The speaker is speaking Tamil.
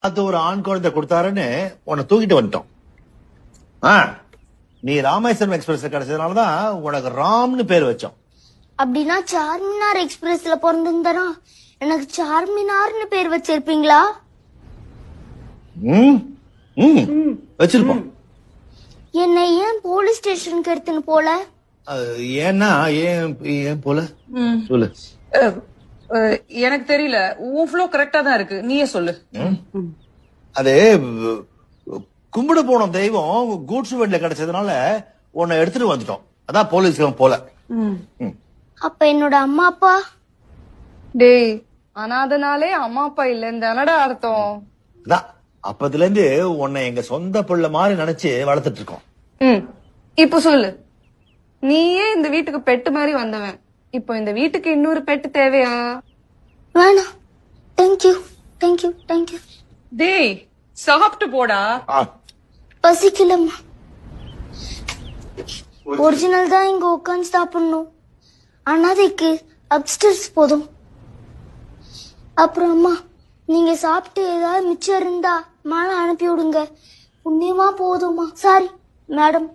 அது ஒரு ஆண் குழந்தை கொடுத்தாருன்னு உன்னை தூக்கிட்டு வந்துட்டோம். நீ ராமேஸ்வரம் எக்ஸ்பிரஸ் கிடைச்சதுனாலதான் உனக்கு ராம்னு பேர் வச்சோம். அப்படின்னா சார்மினார் எக்ஸ்பிரஸ்ல பிறந்திருந்தா எனக்கு சார்மினார்னு பேர் வச்சிருப்பீங்களா? வச்சிருப்போம். என்னை ஏன் போலீஸ் ஸ்டேஷனுக்கு எடுத்துன்னு போல? ஏன்னா ஏன் போல சொல்லு. எனக்கு தெரியல, உன் ஃப்ளோ கரெக்டா தான் இருக்கு, நீயே சொல்லு. அது கும்பிட போன தெய்வம் கூட்ஸ் வேட்ல கிடைச்சதுனால உன்னை எடுத்துட்டு வந்துட்டோம். அதான் போலீஸ்க்கு போல. அப்ப என்னோட அம்மா அப்பா? டேய், அனாதனாலே அம்மா அப்பா இல்லன்னு தானடா அர்த்தம். அதான் அப்பத்துல இருந்து உன்னை எங்க சொந்த பிள்ளை மாதிரி நினைச்சு வளர்த்துட்டு இருக்கோம். இப்ப சொல்லு, நீயே இந்த வீட்டுக்கு பெட்டு மாதிரி வந்தவன், இப்போ இந்த வீட்டுக்கு இன்னொரு பெட்டு தேவையா? வேணாம். Thank you thank you thank you. டேய், சாப்பிட்டு போடா. பசிக்கலம்மா. ஒரிஜினல் தான் இங்க உட்காந்து சாப்பிடணும். அனாதைக்கு அப்ஸ்டர்ஸ் போதும். அப்புறம் அம்மா, நீங்க சாப்பிட்டு ஏதாவது மிச்சம் இருந்தா மேல அனுப்பி விடுங்க. புண்ணியமா போதுமா? Sorry madam.